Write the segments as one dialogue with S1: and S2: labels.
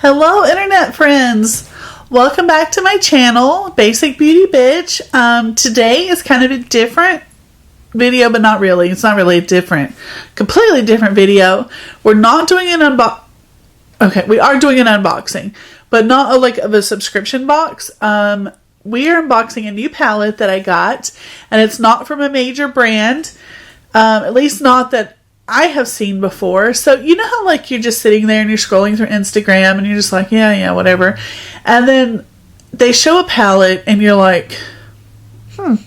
S1: Hello internet friends, welcome back to my channel, Basic Beauty Bitch. Today is kind of a different video, but not really. It's not really a completely different video. We're not doing an we are doing an unboxing, but not of a subscription box. We are unboxing a new palette that I got, and it's not from a major brand, at least not that I have seen before. So you know how you're just sitting there and you're scrolling through Instagram and you're just like, yeah, whatever. And then they show a palette and you're like, that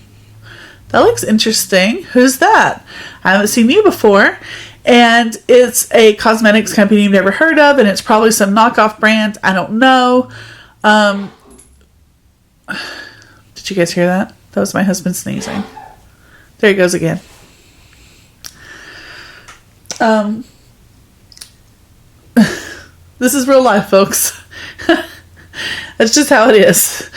S1: looks interesting. Who's that? I haven't seen you before. And it's a cosmetics company you've never heard of, and it's probably some knockoff brand. I don't know. Did you guys hear that? That was my husband sneezing. There he goes again. This is real life, folks. That's just how it is.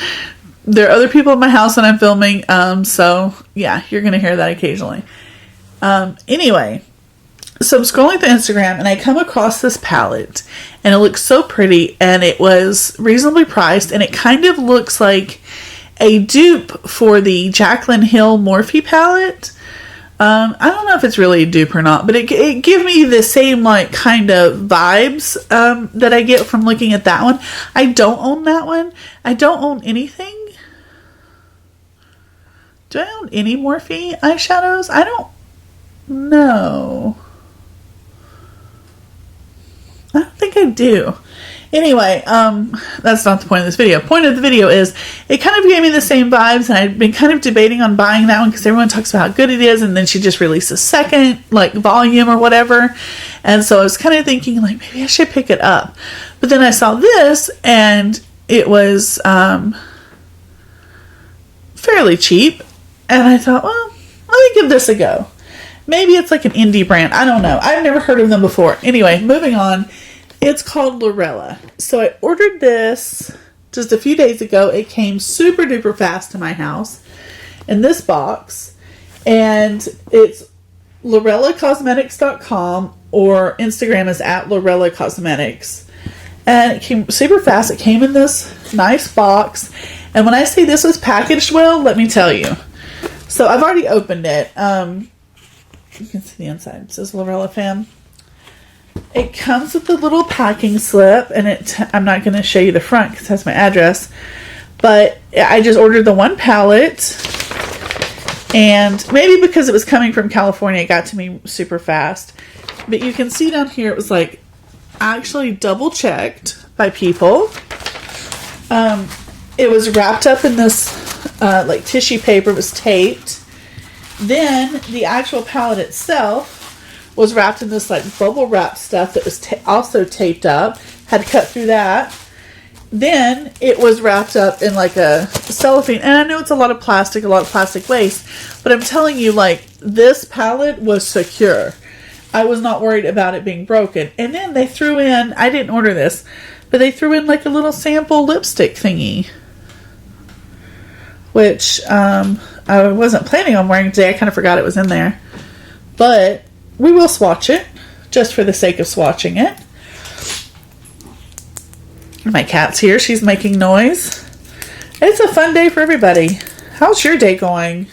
S1: There are other people in my house when I'm filming, so yeah, you're gonna hear that occasionally. Anyway, so I'm scrolling through Instagram and I come across this palette, and it looks so pretty, and it was reasonably priced, and it kind of looks like a dupe for the Jaclyn Hill Morphe palette. I don't know if it's really a dupe or not, but it gives me the same kind of vibes that I get from looking at that one. I don't own that one. I don't own anything. Do I own any Morphe eyeshadows? I don't know. I don't think I do. Anyway, that's not the point of this video. Point of the video is it kind of gave me the same vibes, and I'd been kind of debating on buying that one because everyone talks about how good it is, and then she just released a second volume or whatever, and so I was kind of thinking maybe I should pick it up. But then I saw this, and it was fairly cheap, and I thought, well, let me give this a go. Maybe it's like an indie brand. I don't know. I've never heard of them before. Anyway, moving on. It's called Lurella. So I ordered this just a few days ago. It came super duper fast to my house in this box. And it's LurellaCosmetics.com, or Instagram is at Lurella Cosmetics. And it came super fast. It came in this nice box. And when I say this was packaged well, let me tell you. So I've already opened it. You can see the inside. It says Lurella Fam. It comes with a little packing slip, and I'm not going to show you the front because it has my address, but I just ordered the one palette, and maybe because it was coming from California, it got to me super fast. But you can see down here, it was actually double checked by people. It was wrapped up in this tissue paper. It was taped. Then the actual palette itself was wrapped in this bubble wrap stuff that was also taped up. Had to cut through that. Then it was wrapped up in a cellophane. And I know it's a lot of plastic waste, but I'm telling you, this palette was secure. I was not worried about it being broken. And then they threw in, I didn't order this, but they threw in a little sample lipstick thingy, which I wasn't planning on wearing today. I kind of forgot it was in there. But we will swatch it, just for the sake of swatching it. My cat's here. She's making noise. It's a fun day for everybody. How's your day going?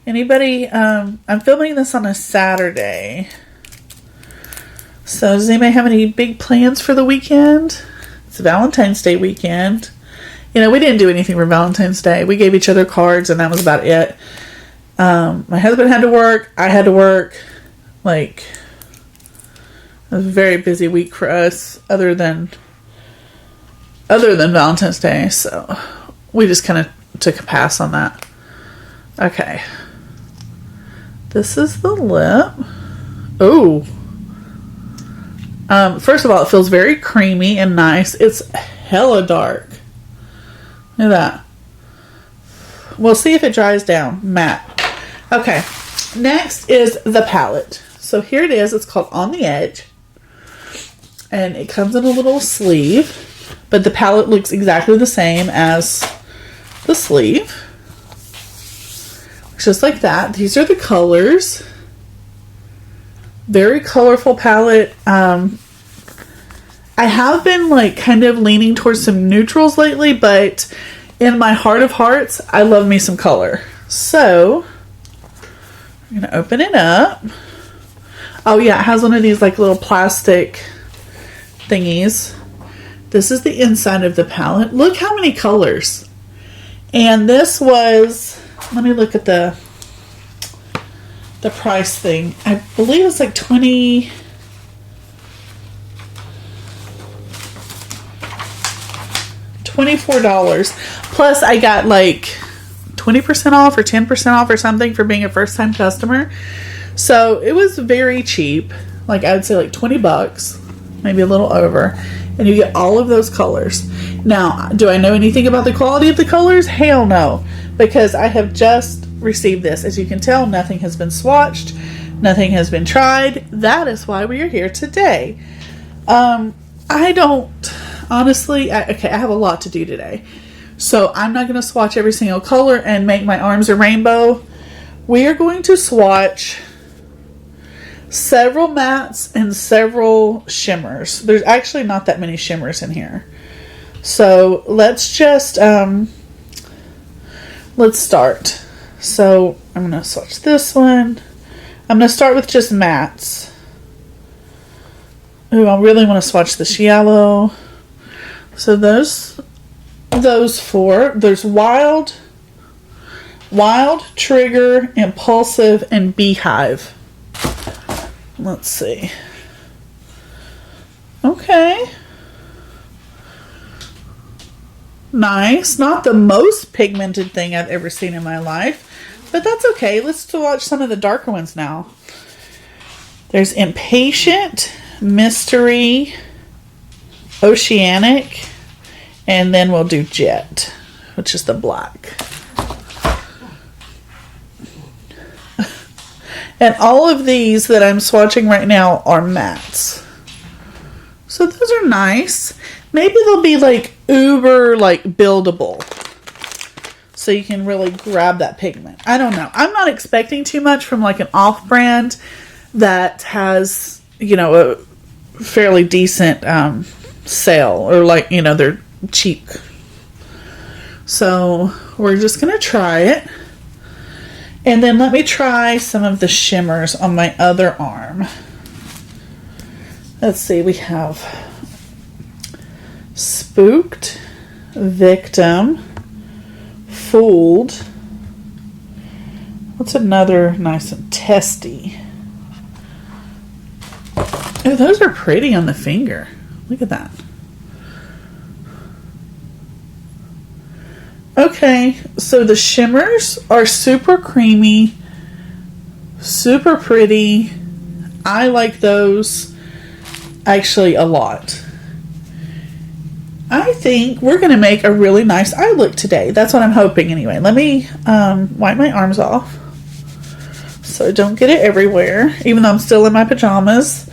S1: Anybody? I'm filming this on a Saturday. So does anybody have any big plans for the weekend? It's Valentine's Day weekend. We didn't do anything for Valentine's Day. We gave each other cards, and that was about it. My husband had to work. I had to work. It was a very busy week for us, other than Valentine's Day. So we just kind of took a pass on that. Okay. This is the lip. Oh. First of all, it feels very creamy and nice. It's hella dark. Look at that. We'll see if it dries down. Matte. Okay, next is the palette. So here it is. It's called On the Edge. And it comes in a little sleeve. But the palette looks exactly the same as the sleeve. Just like that. These are the colors. Very colorful palette. I have been like kind of leaning towards some neutrals lately, but in my heart of hearts, I love me some color. So I'm going to open it up. Oh yeah, it has one of these like little plastic thingies. This is the inside of the palette. Look how many colors. And this was, let me look at the price thing. I believe it's like $24. Plus I got like 20% off or 10% off or something for being a first time customer. So it was very cheap. Like I would say like $20, maybe a little over. And you get all of those colors. Now, do I know anything about the quality of the colors? Hell no. Because I have just received this. As you can tell, nothing has been swatched. Nothing has been tried. That is why we are here today. I don't, honestly, I have a lot to do today. So I'm not going to swatch every single color and make my arms a rainbow. We are going to swatch several mattes and several shimmers. There's actually not that many shimmers in here. So let's just, let's start. So I'm going to swatch this one. I'm going to start with just mattes. Ooh, I really want to swatch this yellow. So those four. There's Wild, Trigger, Impulsive, and Beehive. Let's see. Okay. Nice. Not the most pigmented thing I've ever seen in my life, but that's okay. Let's watch some of the darker ones now. There's Impatient, Mystery, Oceanic, and then we'll do Jet, which is the black. And all of these that I'm swatching right now are mattes. So those are nice. Maybe they'll be like uber like buildable. So you can really grab that pigment. I don't know. I'm not expecting too much from like an off-brand that has, you know, a fairly decent sale. Or like, you know, they're cheap. So we're just going to try it. And then let me try some of the shimmers on my other arm. Let's see, we have Spooked, Victim, Fooled. What's another nice one? Testy. Oh, those are pretty on the finger. Look at that. Okay, so the shimmers are super creamy, super pretty. I like those actually a lot. I think we're going to make a really nice eye look today. That's what I'm hoping anyway. Let me wipe my arms off so I don't get it everywhere, even though I'm still in my pajamas.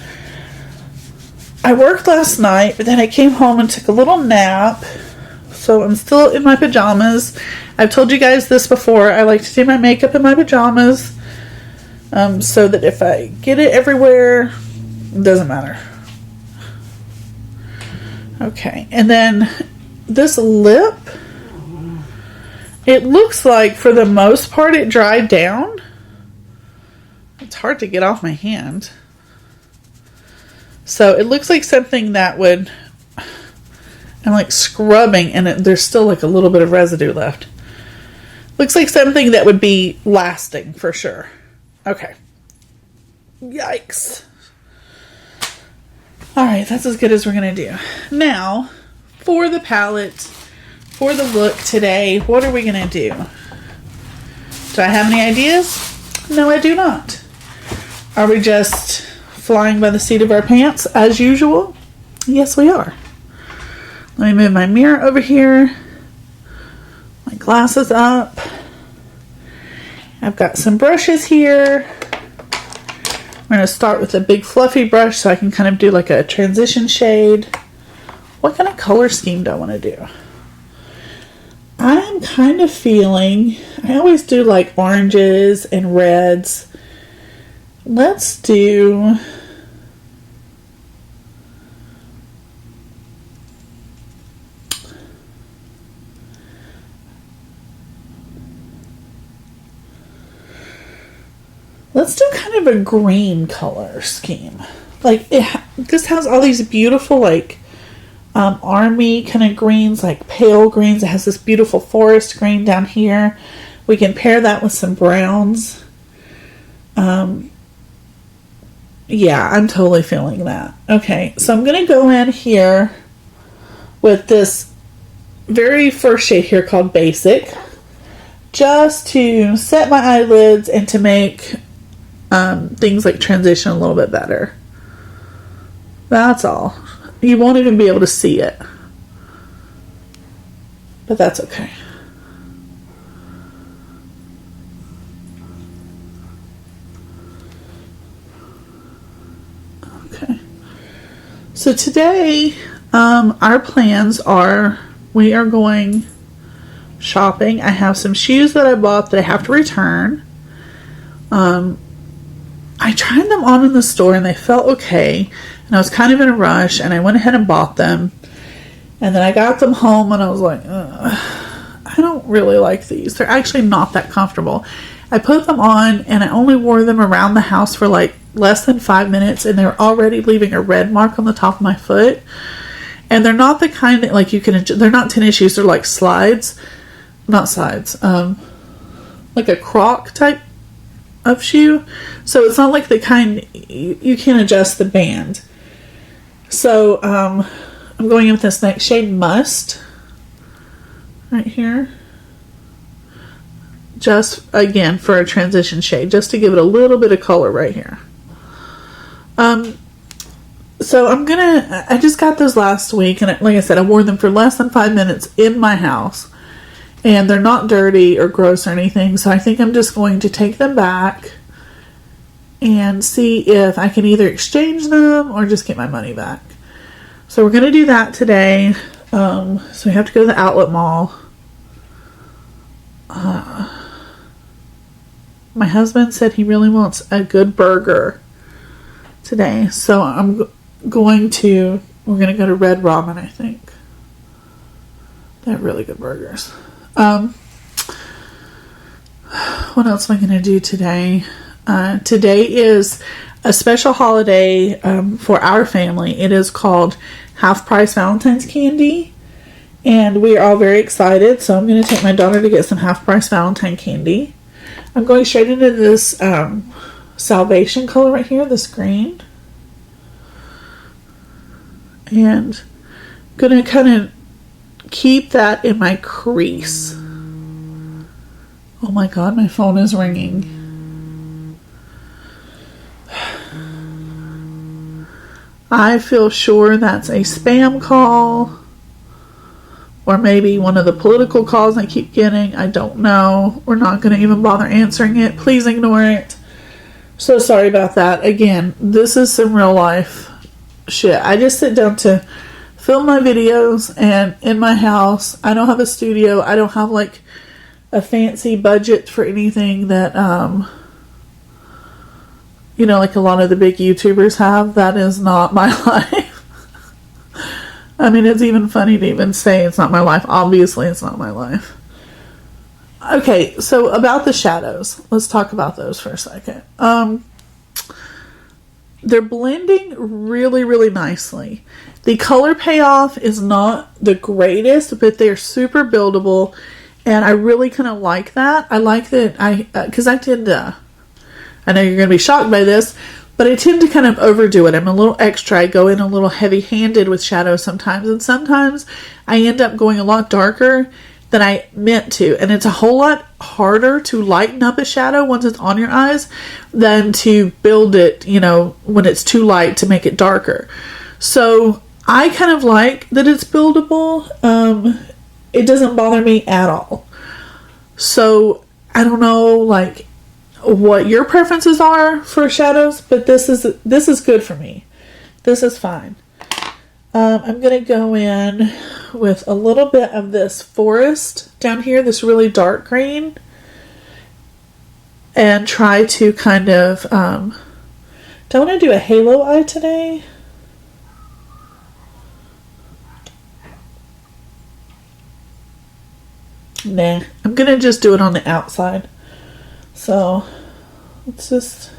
S1: I worked last night, but then I came home and took a little nap. So I'm still in my pajamas. I've told you guys this before. I like to do my makeup in my pajamas. So that if I get it everywhere, it doesn't matter. Okay. And then this lip, it looks like for the most part it dried down. It's hard to get off my hand. So it looks like something that would... I'm like scrubbing and there's still like a little bit of residue left. Looks like something that would be lasting for sure. Okay. Yikes. Alright, that's as good as we're going to do. Now, for the palette, for the look today, what are we going to do? Do I have any ideas? No, I do not. Are we just flying by the seat of our pants as usual? Yes, we are. Let me move my mirror over here. My glasses up. I've got some brushes here. I'm going to start with a big fluffy brush so I can kind of do like a transition shade. What kind of color scheme do I want to do? I'm kind of feeling, I always do like oranges and reds. Let's do... let's do kind of a green color scheme. Like, this has all these beautiful, like, army kind of greens, like pale greens. It has this beautiful forest green down here. We can pair that with some browns. Yeah, I'm totally feeling that. Okay, so I'm going to go in here with this very first shade here called Basic, just to set my eyelids and to make things like transition a little bit better. That's all. You won't even be able to see it, but that's okay. Okay. So today, our plans are, we are going shopping. I have some shoes that I bought that I have to return. I tried them on in the store and they felt okay, and I was kind of in a rush, and I went ahead and bought them, and then I got them home and I was like, I don't really like these. They're actually not that comfortable. I put them on and I only wore them around the house for like less than 5 minutes, and they're already leaving a red mark on the top of my foot. And they're not the kind that like you can, they're not tennis shoes, they're like slides, not slides, like a Croc type of shoe. So it's not like the kind you can adjust the band. So I'm going in with this next shade, Must, right here, just again for a transition shade, just to give it a little bit of color right here. So I just got those last week, and like I said, I wore them for less than 5 minutes in my house, and they're not dirty or gross or anything. So I think I'm just going to take them back and see if I can either exchange them or just get my money back. So we're going to do that today. So we have to go to the outlet mall. My husband said he really wants a good burger today. So we're going to go to Red Robin, I think. They have really good burgers. What else am I going to do today? Today is a special holiday for our family. It is called Half Price Valentine's Candy, and we are all very excited. So I'm going to take my daughter to get some Half Price Valentine candy. I'm going straight into this Salvation color right here, this green, and I'm going to kind of keep that in my crease. Oh my god, my phone is ringing. I feel sure that's a spam call, or maybe one of the political calls I keep getting. I don't know. We're not going to even bother answering it. Please ignore it. So sorry about that. Again, this is some real life shit. I just sit down to film my videos, and in my house, I don't have a studio. I don't have like a fancy budget for anything that like a lot of the big YouTubers have. That is not my life. I mean, it's even funny to even say it's not my life. Obviously, it's not my life. Okay, so about the shadows. Let's talk about those for a second. They're blending really, really nicely. The color payoff is not the greatest, but they're super buildable, and I really kind of like that. I like that because I tend to, I know you're going to be shocked by this, but I tend to kind of overdo it. I'm a little extra. I go in a little heavy-handed with shadows sometimes, and sometimes I end up going a lot darker than I meant to. And it's a whole lot harder to lighten up a shadow once it's on your eyes than to build it, when it's too light to make it darker. So I kind of like that it's buildable. It doesn't bother me at all. So I don't know, like, what your preferences are for shadows, but this is good for me. This is fine. I'm going to go in with a little bit of this forest down here, this really dark green, and try to kind of, do I want to do a halo eye today? Nah, I'm going to just do it on the outside. So let's just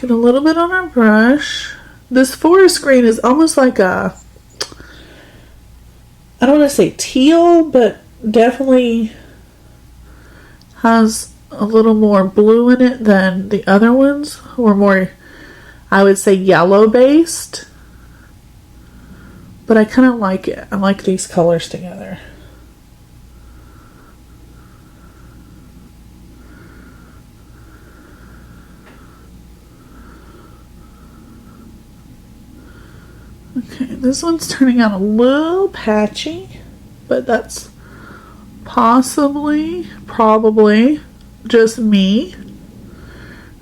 S1: Get a little bit on our brush. This forest green is almost like a, I don't want to say teal, but definitely has a little more blue in it than the other ones, or more, I would say, yellow based. But I kind of like it. I like these colors together. Okay, this one's turning out a little patchy, but that's probably just me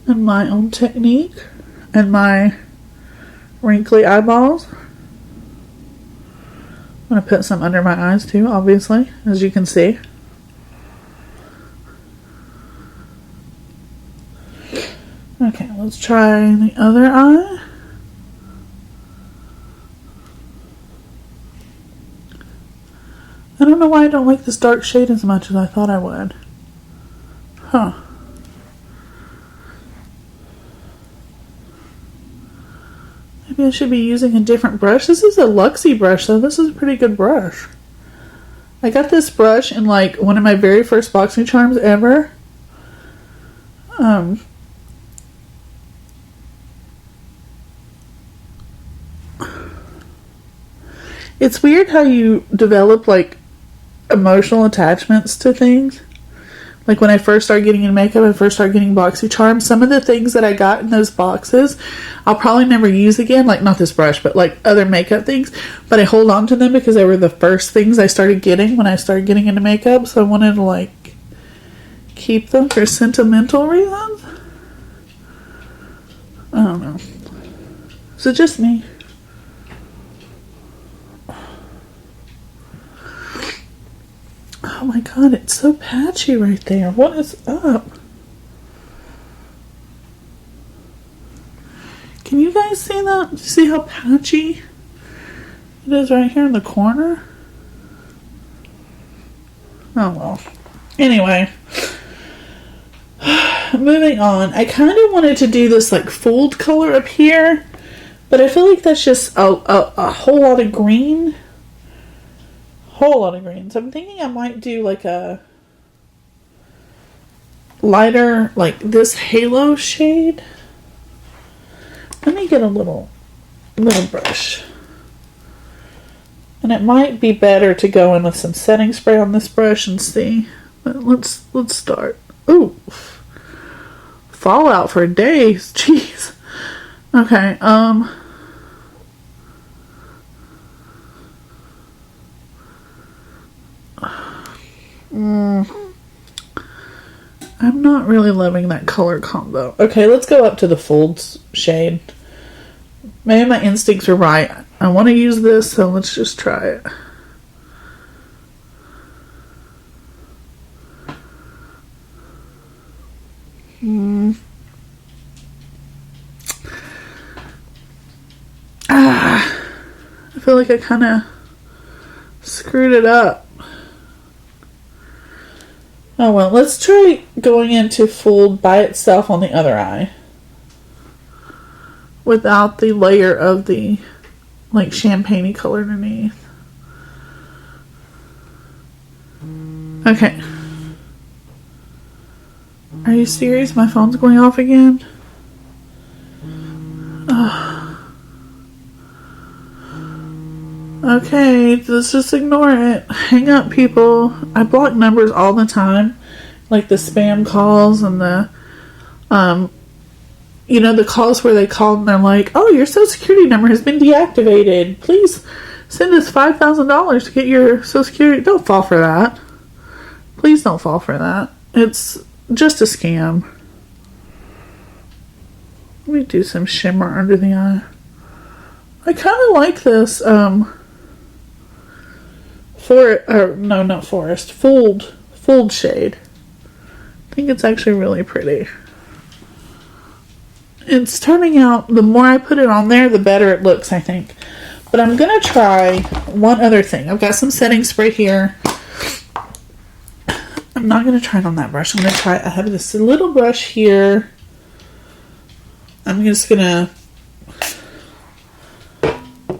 S1: and my own technique and my wrinkly eyeballs. I'm going to put some under my eyes too, obviously, as you can see. Okay, let's try the other eye. I don't know why I don't like this dark shade as much as I thought I would. Huh. Maybe I should be using a different brush. This is a Luxie brush, though. This is a pretty good brush. I got this brush in like one of my very first boxing charms ever. It's weird how you develop like emotional attachments to things. Like when I first started getting into makeup, I first started getting boxy charms. Some of the things that I got in those boxes, I'll probably never use again. Like not this brush, but like other makeup things. But I hold on to them because they were the first things I started getting when I started getting into makeup. So I wanted to like keep them for sentimental reasons. I don't know. Is it just me? Oh my god, it's so patchy right there. What is up? Can you guys see that? See how patchy it is right here in the corner? Oh well. Anyway. Moving on. I kind of wanted to do this like fooled color up here. But I feel like that's just a whole lot of green. Whole lot of greens. I'm thinking I might do like a lighter, like this halo shade. Let me get a little brush. And it might be better to go in with some setting spray on this brush and see. But let's start. Ooh. Fallout for days. Jeez. Okay, I'm not really loving that color combo. Okay, let's go up to the folds shade. Maybe my instincts are right. I want to use this, so let's just try it. I feel like I kind of screwed it up. Oh well, let's try going into fold by itself on the other eye. Without the layer of the, like, champagne-y color underneath. Okay. Are you serious? My phone's going off again? Okay, let's just ignore it. Hang up, people. I block numbers all the time. Like the spam calls and the, the calls where they call and they're like, oh, your social security number has been deactivated. Please send us $5,000 to get your social security. Don't fall for that. Please don't fall for that. It's just a scam. Let me do some shimmer under the eye. I kind of like this, fold shade. I think it's actually really pretty. It's turning out, the more I put it on there, the better it looks, I think. But I'm going to try one other thing. I've got some setting spray here. I'm not going to try it on that brush. I'm going to try, I have this little brush here. I'm just gonna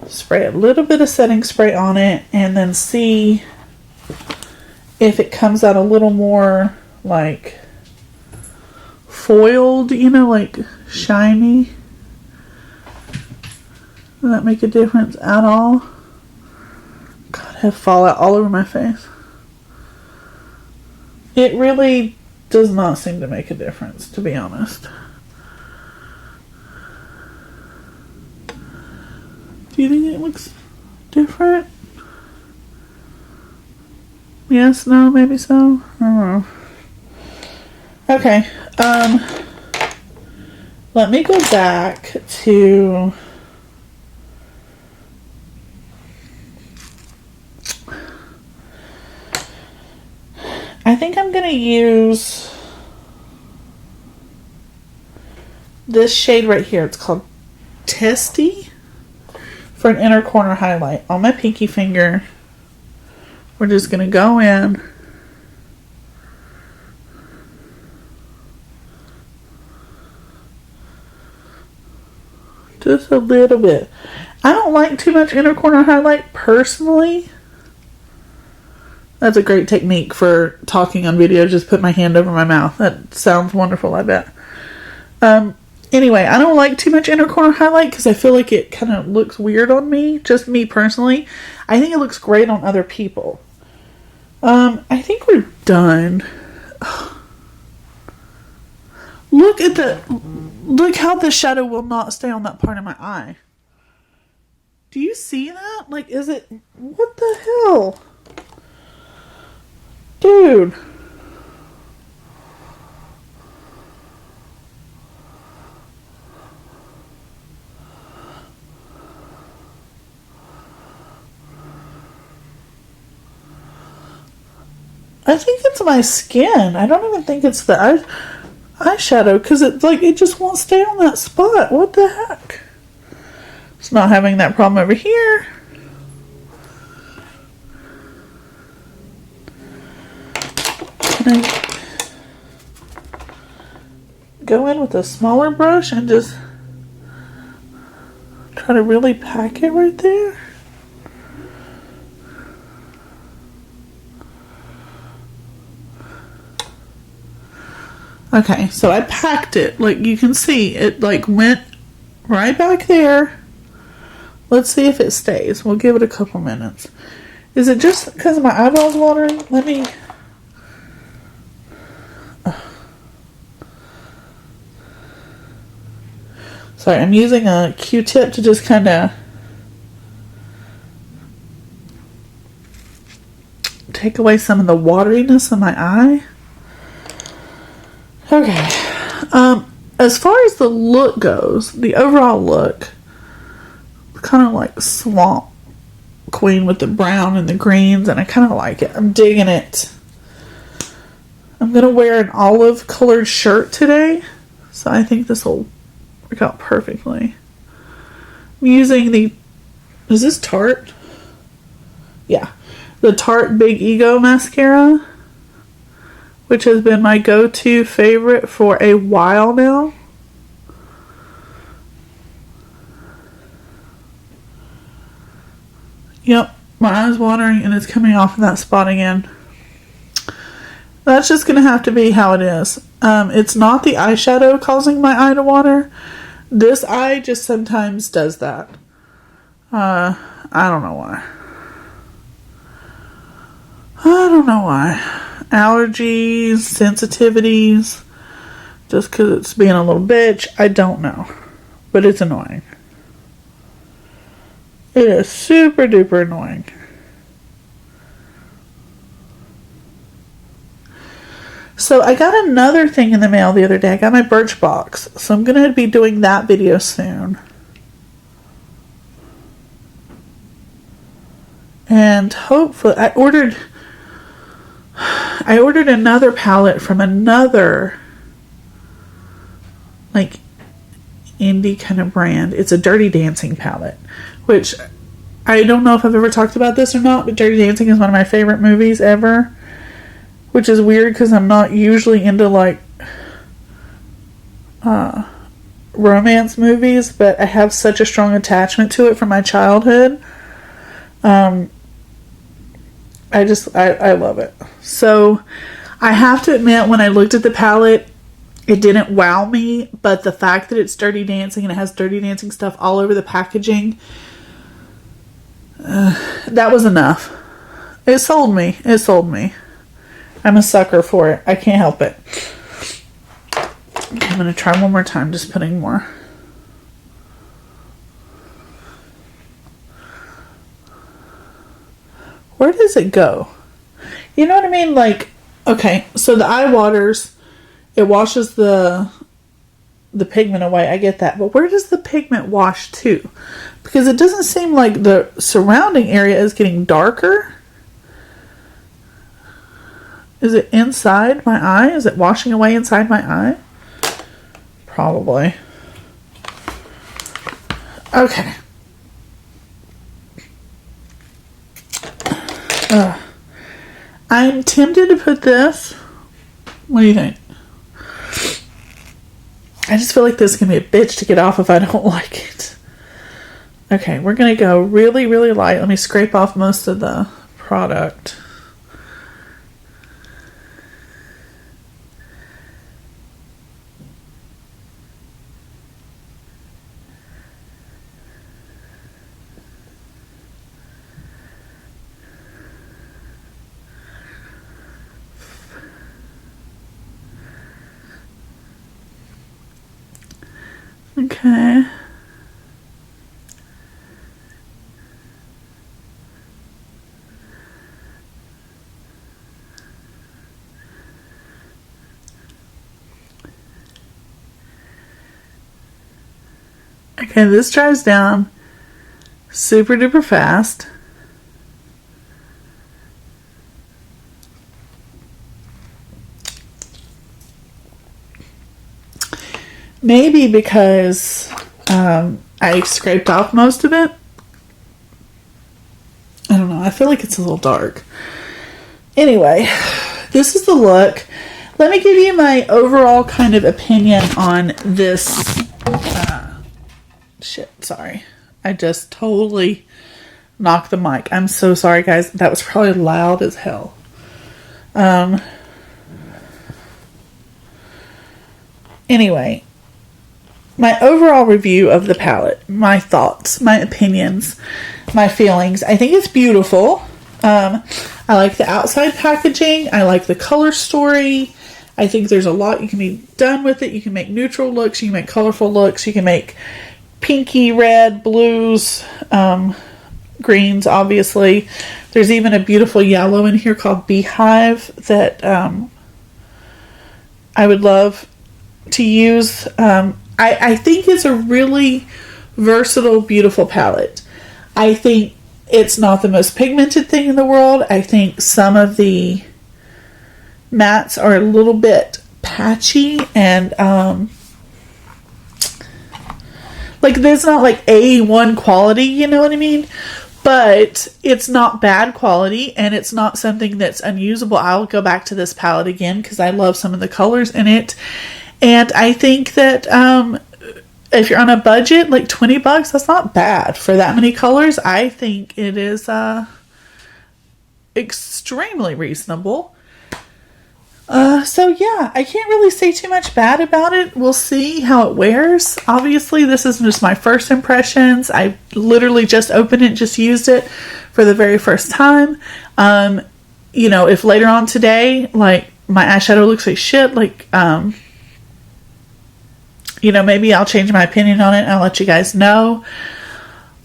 S1: spray a little bit of setting spray on it and then see if it comes out a little more like foiled, you know, like shiny. Does that make a difference at all? God, I have fallout all over my face. It really does not seem to make a difference, to be honest. Do you think it looks different? Yes, no, maybe so. I don't know. Okay, let me go back to I think I'm going to use this shade right here. It's called Testy for an inner corner highlight. On my pinky finger, we're just going to go in. Just a little bit. I don't like too much inner corner highlight personally. That's a great technique for talking on video. Just put my hand over my mouth. That sounds wonderful, I bet. Anyway, I don't like too much inner corner highlight because I feel like it kind of looks weird on me. Just me personally. I think it looks great on other people. I think we're done. Look how the shadow will not stay on that part of my eye. Do you see that? Like, what the hell? Dude. I think it's my skin. I don't even think it's the eyeshadow because it just won't stay on that spot. What the heck? It's not having that problem over here. Can I go in with a smaller brush and just try to really pack it right there? Okay, so I packed it. Like you can see, it went right back there. Let's see if it stays. We'll give it a couple minutes. Is it just because my eyeball's watering? Let me... Sorry, I'm using a Q-tip to just kind of take away some of the wateriness of my eye. Okay. As far as the look goes, the overall look, kind of like Swamp Queen with the brown and the greens, and I kind of like it. I'm digging it. I'm going to wear an olive colored shirt today, so I think this will work out perfectly. I'm using is this Tarte? Yeah. The Tarte Big Ego mascara, which has been my go-to favorite for a while now. Yep, my eye's watering and it's coming off in that spot again. That's just going to have to be how it is. It's not the eyeshadow causing my eye to water. This eye just sometimes does that. I don't know why. Allergies, sensitivities, just because it's being a little bitch. I don't know. But it's annoying. It is super duper annoying. So I got another thing in the mail the other day. I got my Birchbox. So I'm going to be doing that video soon. And hopefully I ordered another palette from another indie kind of brand. It's a Dirty Dancing palette, which I don't know if I've ever talked about this or not, but Dirty Dancing is one of my favorite movies ever, which is weird because I'm not usually into romance movies, but I have such a strong attachment to it from my childhood. I love it. So I have to admit, when I looked at the palette, it didn't wow me, but the fact that it's Dirty Dancing and it has Dirty Dancing stuff all over the packaging, that was enough. It sold me. It sold me. I'm a sucker for it. I can't help it. I'm going to try one more time, just putting more. Where does it go? You know what I mean? Like, okay, so the eye waters, it washes the pigment away. I get that. But where does the pigment wash to? Because it doesn't seem like the surrounding area is getting darker. Is it inside my eye? Is it washing away inside my eye? Probably. Okay. I'm tempted to put this. What do you think? I just feel like this is going to be a bitch to get off if I don't like it. Okay, we're going to go really, really light. Let me scrape off most of the product. Okay. Okay, this dries down super duper fast. Maybe because I scraped off most of it. I don't know. I feel like it's a little dark. Anyway, this is the look. Let me give you my overall kind of opinion on this. Shit, sorry. I just totally knocked the mic. I'm so sorry, guys. That was probably loud as hell. Anyway, my overall review of the palette, my thoughts, my opinions, my feelings. I think it's beautiful. I like the outside packaging. I like the color story. I think there's a lot you can be done with it. You can make neutral looks. You can make colorful looks. You can make pinky, red, blues, greens, obviously. There's even a beautiful yellow in here called Beehive that I would love to use. I think it's a really versatile, beautiful palette. I think it's not the most pigmented thing in the world. I think some of the mattes are a little bit patchy and like there's not like A1 quality, you know what I mean? But it's not bad quality and it's not something that's unusable. I'll go back to this palette again because I love some of the colors in it. And I think that if you're on a budget, like $20, that's not bad for that many colors. I think it is extremely reasonable. So yeah, I can't really say too much bad about it. We'll see how it wears. Obviously, this is just my first impressions. I literally just opened it, just used it for the very first time. You know, if later on today, like my eyeshadow looks like shit, like, you know, maybe I'll change my opinion on it and I'll let you guys know.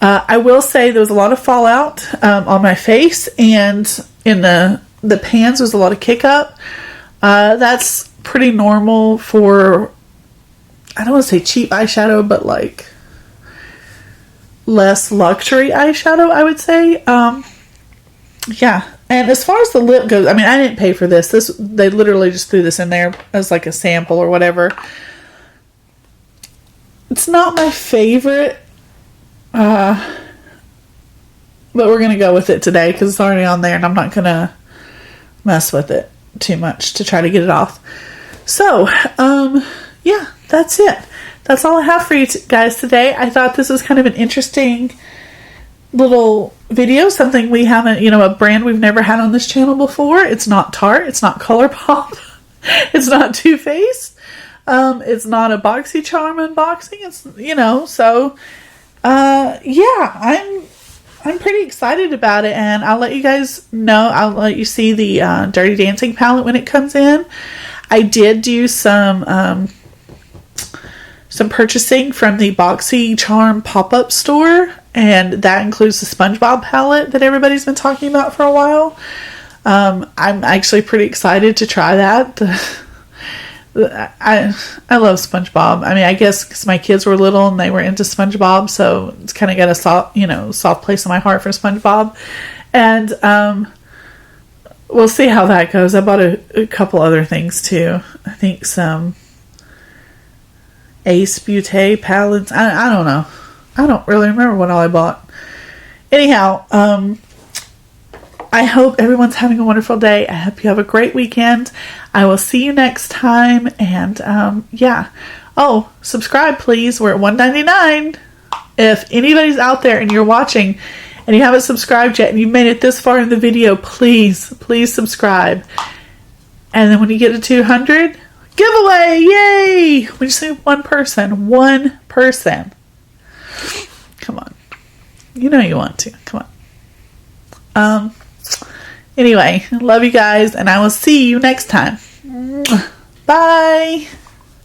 S1: I will say there was a lot of fallout on my face, and in the pans was a lot of kick up. That's pretty normal for, I don't want to say cheap eyeshadow, but like less luxury eyeshadow, I would say. Yeah. And as far as the lip goes, I mean, I didn't pay for this. They literally just threw this in there as like a sample or whatever. It's not my favorite, but we're going to go with it today because it's already on there and I'm not going to mess with it too much to try to get it off. So, yeah, that's it. that's all I have for you guys today. I thought this was kind of an interesting little video, something we haven't, a brand we've never had on this channel before. It's not Tarte, it's not ColourPop, it's not Too Faced, it's not a BoxyCharm unboxing. It's so yeah, I'm pretty excited about it, and I'll let you guys know. I'll let you see the Dirty Dancing palette when it comes in. I did do some purchasing from the BoxyCharm pop-up store, and that includes the SpongeBob palette that everybody's been talking about for a while. I'm actually pretty excited to try that. I love SpongeBob. I mean, I guess because my kids were little and they were into SpongeBob, so it's kind of got a soft place in my heart for SpongeBob. And we'll see how that goes. I bought a couple other things too. I think some Ace Beauté palettes. I don't know. I don't really remember what all I bought. Anyhow, I hope everyone's having a wonderful day. I hope you have a great weekend. I will see you next time. And yeah. Oh, subscribe, please. We're at $1.99. If anybody's out there and you're watching and you haven't subscribed yet and you made it this far in the video, please subscribe. And then when you get to 200, giveaway! Yay! We just need one person. One person. Come on. You know you want to. Come on. Anyway, love you guys, and I will see you next time. Bye!